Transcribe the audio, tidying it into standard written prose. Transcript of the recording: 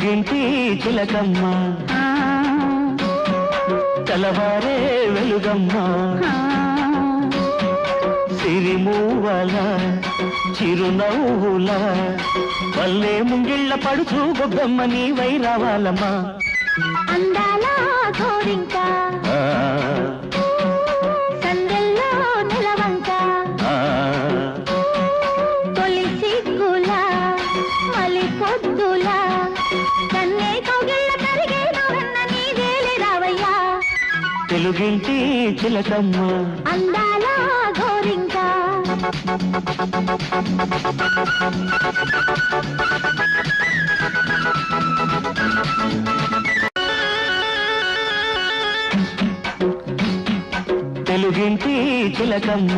తెలుగింటి చిలకమ్మ తెల్లవారే వెలుగమ్మ సిరిమూవల చిరునవ్వుల వల్లే ముంగిళ్ళ పడుచు గొబ్బమ్మ నీవై రావాలమ్మా అందాల గోరింక సందెల్లో నిలవంక తొలి సిగ్గుల మలి పొద్దుల కన్నే కౌగిళ్ళ కరిగే నవన్న నీవేలే రావయ్యా తెలుగింటి చిలకమ్మ అందాల గోరింక తెలుగింటి చిలకమ్మ